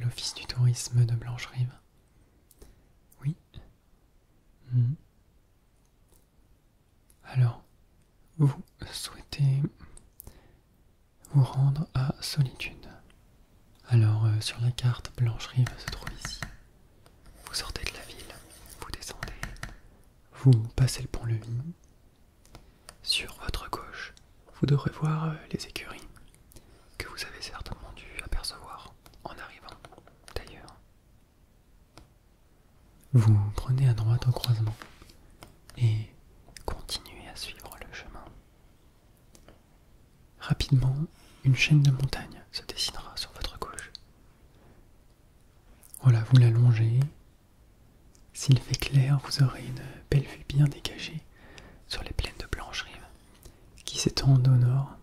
l'Office du tourisme de Blancherive. Oui. Mhm. Alors, vous souhaitez vous rendre à Solitude. Alors, sur la carte, Blancherive se trouve ici. Vous sortez de la ville, vous descendez, vous passez le pont-levis. Sur votre gauche, vous devrez voir les écuries que vous avez certainement dû apercevoir en arrivant d'ailleurs. Vous prenez à droite au croisement et continuez à suivre le chemin. Rapidement, une chaîne de montagnes se dessinera sur votre gauche. Voilà, vous la longez. S'il fait clair, vous aurez une belle vue bien dégagée sur les plaines de Blancherive qui s'étendent au nord.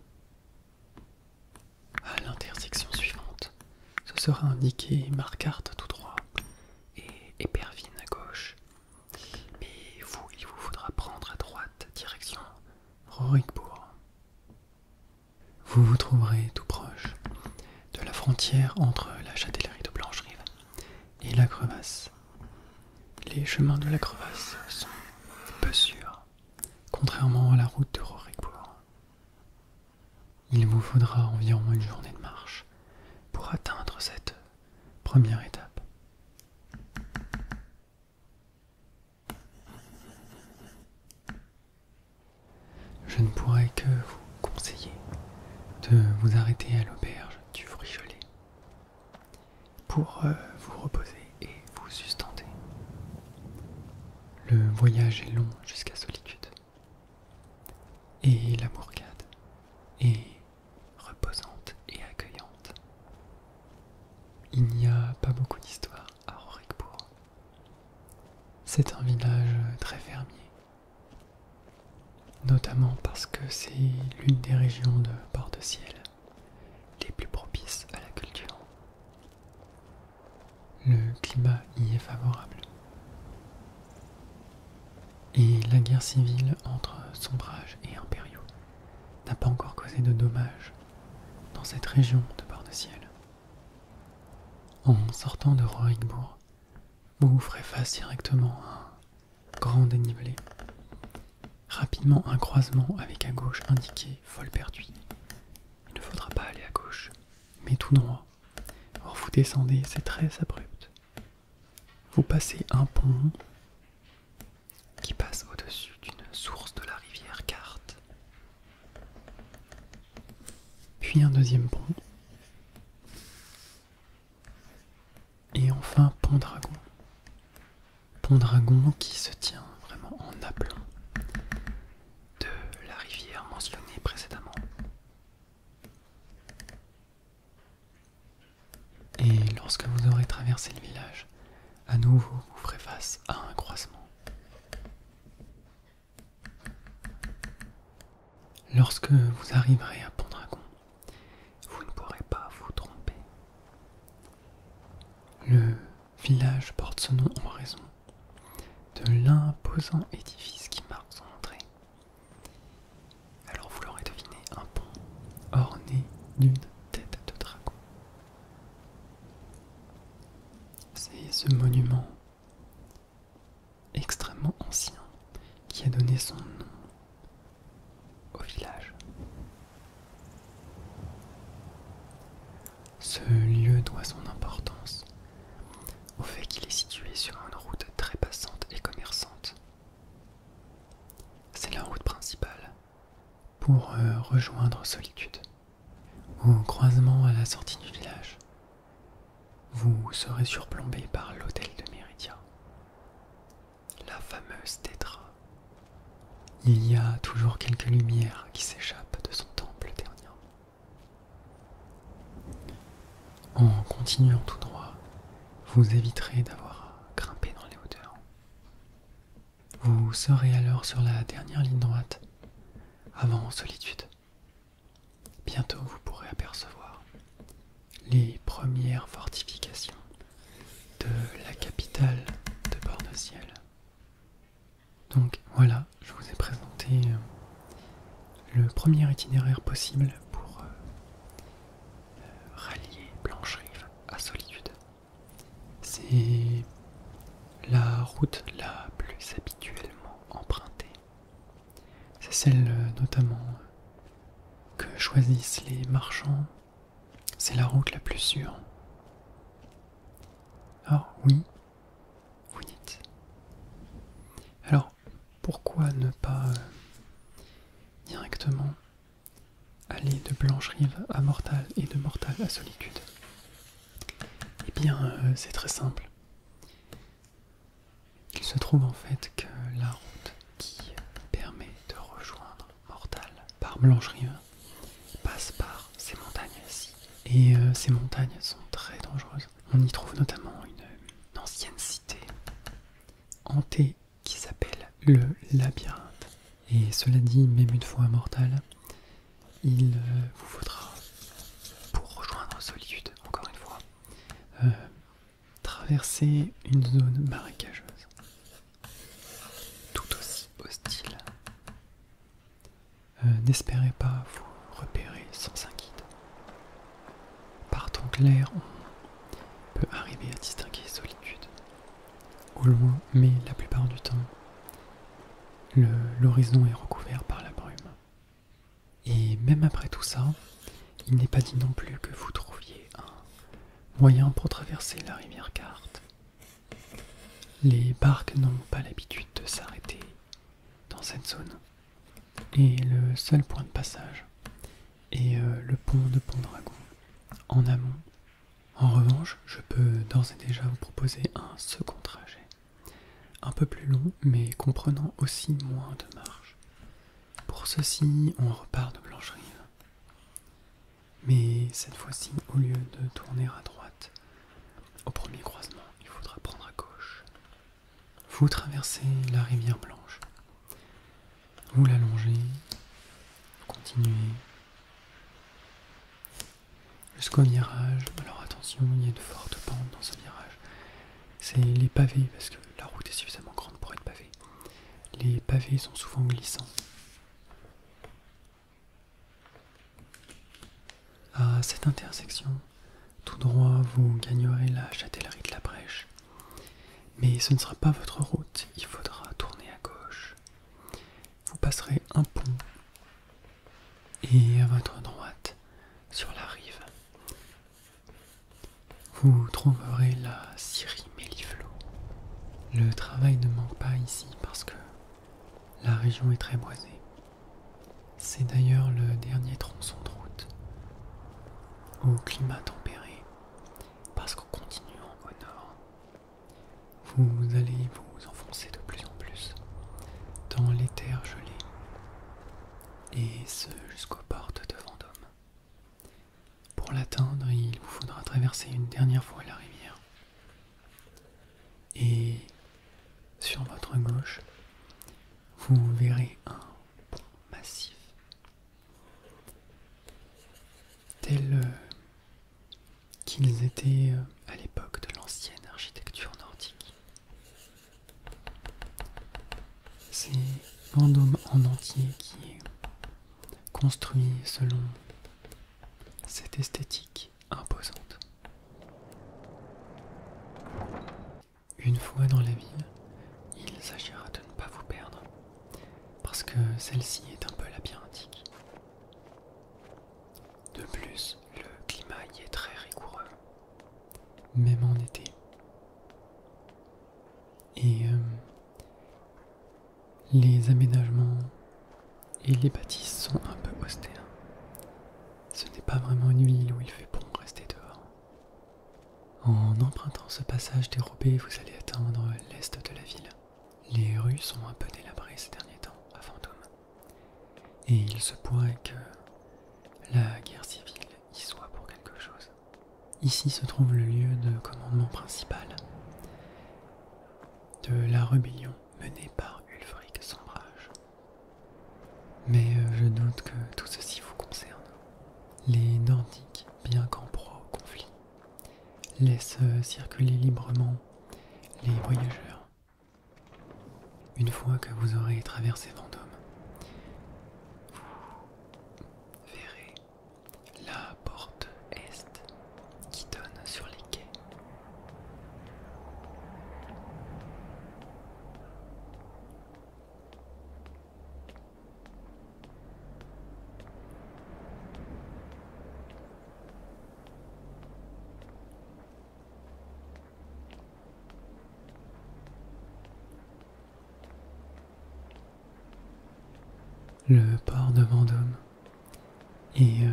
À l'intersection suivante, ce sera indiqué Marquardt tout droit et Éperville à gauche. Mais vous, il vous faudra prendre à droite, direction Rorickbourg. Vous vous trouverez tout proche de la frontière entre la châtellerie de Blancherive et la crevasse. Les chemins de la crevasse sont peu sûrs, contrairement à la route de Rorickbourg. Il vous faudra environ une journée de marche pour atteindre cette première étape. Je ne pourrais que vous conseiller de vous arrêter à l'auberge du Frigelet pour vous reposer et vous sustenter. Le voyage est long jusqu'à Solitude et la bourgade est reposante et accueillante. Il n'y a pas beaucoup d'histoire à Rorickbourg. C'est un village très fermier, notamment parce que c'est l'une des régions de Port-de-Ciel les plus propices à la culture. Le climat y est favorable. Et la guerre civile entre sombrages et impériaux n'a pas encore causé de dommages dans cette région de Port-de-Ciel. En sortant de Rorickbourg, vous ferez face directement à un grand dénivelé. Rapidement un croisement avec à gauche indiqué Folpertuis. Il ne faudra pas aller à gauche, mais tout droit. Or vous descendez, c'est très abrupt. Vous passez un pont qui passe au-dessus d'une source de la rivière Carte. Puis un deuxième pont. Et enfin Pont Dragon. Pont Dragon qui se tient vraiment en aplomb de la rivière mentionnée précédemment. Et lorsque vous aurez traversé le village, à nouveau vous ferez face à un croisement. Lorsque vous arriverez à Pont Dragon, vous ne pourrez pas vous tromper. Le village porte ce nom en raison de l'imposant édifice qui marque son entrée. Alors vous l'aurez deviné, un pont orné d'une tête de dragon. C'est ce monument extrêmement ancien qui a donné son nom au village. Ce lieu doit son importance au fait qu'il est situé sur une route très passante et commerçante. C'est la route principale pour rejoindre Solitude. Au croisement à la sortie du village, vous serez surplombé par l'hôtel de Méridia, la fameuse tétra. Il y a toujours quelques lumières qui s'échappent de son temple dernièrement. En continuant tout droit, vous éviterez d'avoir à grimper dans les hauteurs. Vous serez alors sur la dernière ligne droite, avant Solitude. Bientôt vous pourrez apercevoir les premières fortifications de la capitale de Port-de-Ciel. Donc voilà, je vous ai présenté le premier itinéraire possible pour rallier Blancherive à Solitude. celle notamment que choisissent les marchands, c'est la route la plus sûre. Alors oui, vous dites. Alors pourquoi ne pas directement aller de Blancherive à Mortal et de Mortal à Solitude? Eh bien, c'est très simple. Il se trouve en fait que la route qui permet de rejoindre Mortal par Blancherive passe par ces montagnes-ci. Et ces montagnes sont très dangereuses. On y trouve notamment une ancienne cité hantée qui s'appelle le Labyrinthe. Et cela dit, même une fois Mortal, il vous faudra, pour rejoindre Solitude, encore une fois, traverser une zone marécageuse, tout aussi hostile. N'espérez pas vous repérer sans un guide. Par temps clair, on peut arriver à distinguer Solitude au loin, mais la plupart du temps, l'horizon est recouvert par la brume. Et même après tout ça, il n'est pas dit non plus que vous trouviez un moyen pour traverser la rivière Carte. Les barques n'ont pas l'habitude de s'arrêter dans cette zone. Et le seul point de passage est le pont de Pont-Dragon, en amont. En revanche, je peux d'ores et déjà vous proposer un second trajet, un peu plus long, mais comprenant aussi moins de marche. Pour ceci, on repart de Blancherive. Mais cette fois-ci, au lieu de tourner à droite, au premier croisement, il faudra prendre à gauche. Vous traversez la rivière Blanche. Vous la longez, vous continuez jusqu'au virage. Alors attention, il y a de fortes pentes dans ce virage. C'est les pavés, parce que la route est suffisamment grande pour être pavée. Les pavés sont souvent glissants. À cette intersection, tout droit, vous gagnerez la châtellerie de la Brèche. Mais ce ne sera pas votre route, il faudra tourner à gauche. Vous passerez un pont et à votre droite, sur la rive, vous trouverez la scierie Méliflo. Le travail ne manque pas ici parce que la région est très boisée. C'est d'ailleurs le dernier tronçon de route au climat tempéré, parce qu'en continuant au nord, vous allez vous enfoncer de plus en plus dans les terres gelées, et ce jusqu'aux portes de Vendôme. Pour l'atteindre, il vous faudra traverser une dernière fois la rivière. Et sur votre gauche, vous verrez un pont massif, tel qu'ils étaient à l'époque de l'ancienne architecture nordique. C'est Vendôme en entier qui est construit selon cette esthétique imposante. Une fois dans la ville, il s'agira de ne pas vous perdre, parce que celle-ci est un peu labyrinthique. De plus, le climat y est très rigoureux, même en été. Et les aménagements et les bâtisses sont un peu austères. Ce n'est pas vraiment une ville où il fait bon rester dehors. En empruntant ce passage dérobé, vous allez atteindre l'est de la ville. Les rues sont un peu délabrées ces derniers temps à Vendôme. Et il se pourrait que la guerre civile y soit pour quelque chose. Ici se trouve le lieu de commandement principal de la rébellion menée par Ulfric Sombrage. Mais je doute que tout ceci vous concerne. Les Nordiques, bien qu'en proie au conflit, laissent circuler librement les voyageurs. Une fois que vous aurez traversé Vendôme, vous verrez la porte est qui donne sur les quais. Le port de Vendôme est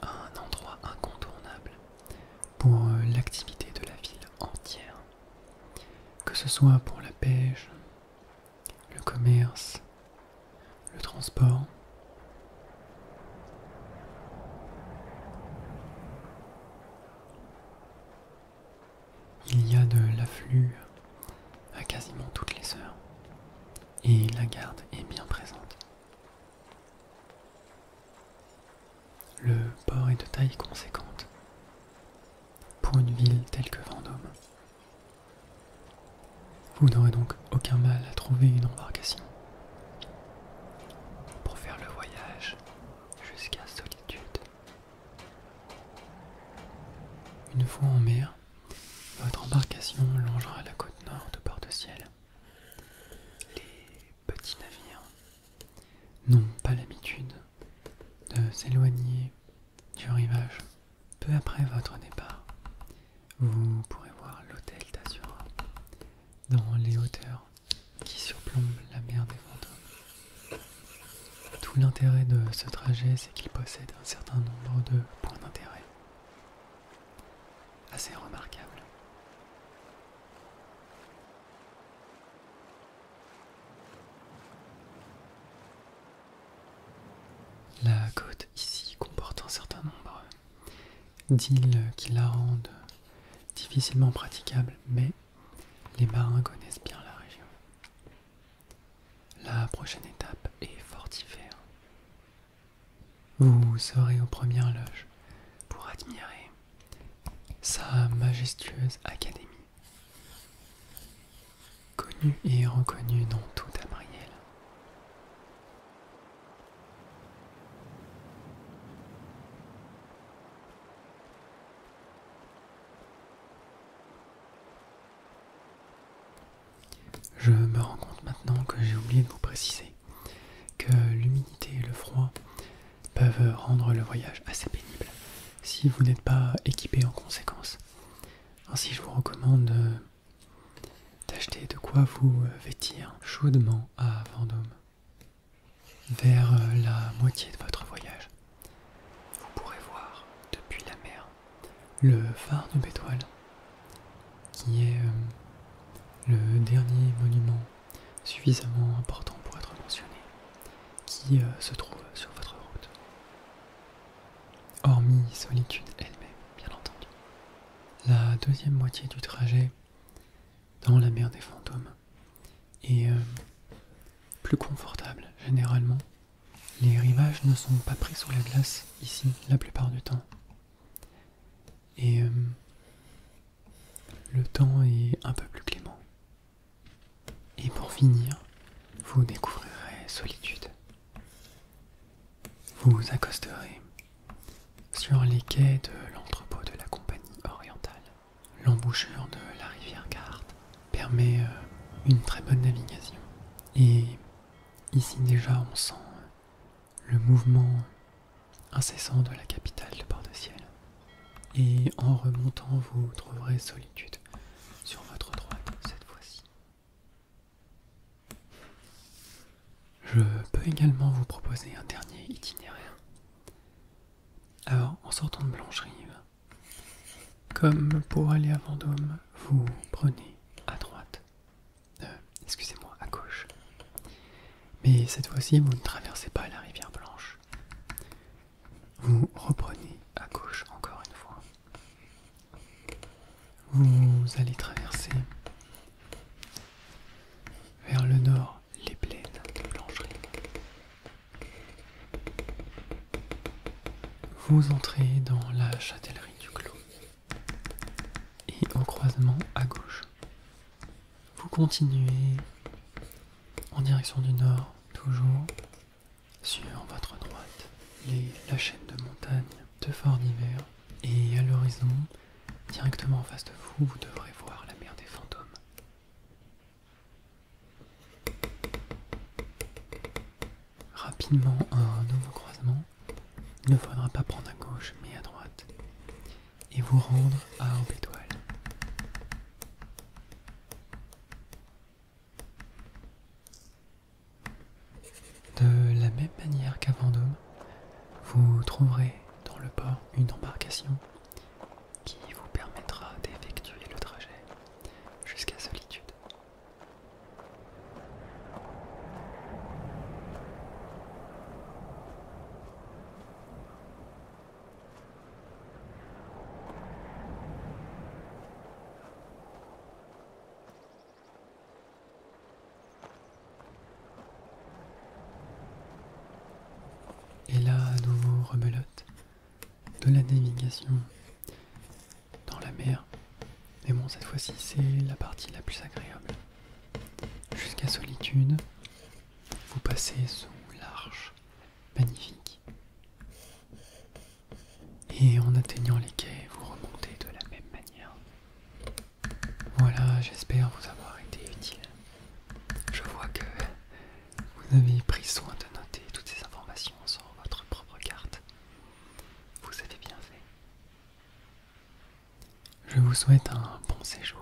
un endroit incontournable pour l'activité de la ville entière, que ce soit pour la pêche, le commerce, le transport. Il y a de l'afflux à quasiment toutes les heures et la garde est bien présente. Le port est de taille conséquente pour une ville telle que Vendôme. Vous n'aurez donc aucun mal à trouver une embarcation pour faire le voyage jusqu'à Solitude. Une fois en mer, votre embarcation longera la côte nord de Port-de-Ciel. Les petits navires n'ont pas l'habitude de s'éloigner du rivage. Peu après votre départ, vous pourrez voir l'hôtel d'Azura dans les hauteurs qui surplombent la mer des Vendômes. Tout l'intérêt de ce trajet, c'est qu'il possède un certain nombre de points d'intérêt assez remarquables. La côte ici comporte un certain nombre d'îles qui la rendent difficilement praticable, mais les marins connaissent bien la région. La prochaine étape est Fortifère. Vous serez aux premières loges pour admirer sa majestueuse académie, connue et reconnue dans tout Amriel. Je me rends compte maintenant que j'ai oublié de vous préciser que l'humidité et le froid peuvent rendre le voyage assez pénible si vous n'êtes pas équipé en conséquence. Ainsi, je vous recommande d'acheter de quoi vous vêtir chaudement à Vendôme. Vers la moitié de votre voyage, vous pourrez voir depuis la mer le phare de Bétoile, qui est le dernier monument suffisamment important pour être mentionné, qui se trouve sur votre route. Hormis Solitude elle-même, bien entendu. La deuxième moitié du trajet dans la mer des Fantômes est plus confortable généralement. Les rivages ne sont pas pris sous la glace ici la plupart du temps. Et le temps est un peu plus clément. Et pour finir, vous découvrirez Solitude. Vous accosterez sur les quais de l'entrepôt de la Compagnie orientale. L'embouchure de la rivière Garde permet une très bonne navigation. Et ici déjà on sent le mouvement incessant de la capitale de Port-de-Ciel. Et en remontant, vous trouverez Solitude sur votre droite cette fois-ci. Je peux également vous proposer un dernier itinéraire. Alors, en sortant de Blancherive, comme pour aller à Vendôme, vous prenez à droite, excusez-moi, à gauche. Mais cette fois-ci, vous ne traversez pas la rivière Blanche. Vous reprenez à gauche encore une fois. Vous allez traverser vers le nord les plaines de Blancherive. Vous entrez dans la châtellerie du Clos. Et au croisement à gauche, vous continuez en direction du nord, toujours sur votre droite, la chaîne de montagnes de Fort d'Hiver. Et à l'horizon, directement en face de vous, vous devrez voir la mer des Fantômes. Rapidement, un nouveau croisement. Il ne faudra pas prendre à gauche, mais à droite. Et vous rendre à Bétoile. De la même manière qu'à Vendôme, vous trouverez dans le port une embarcation qui vous permettra d'effectuer le trajet jusqu'à Solitude. Et là, à nouveau, rebelote de la navigation dans la mer. Mais bon, cette fois-ci, c'est la partie la plus agréable. Jusqu'à Solitude, vous passez sous l'arche magnifique. Et en atteignant les quais, vous remontez de la même manière. Voilà, j'espère vous avoir été utile. Je vois que vous avez pris soin de noter toutes ces informations sur votre propre carte. Vous avez bien fait. Je vous souhaite un bon séjour.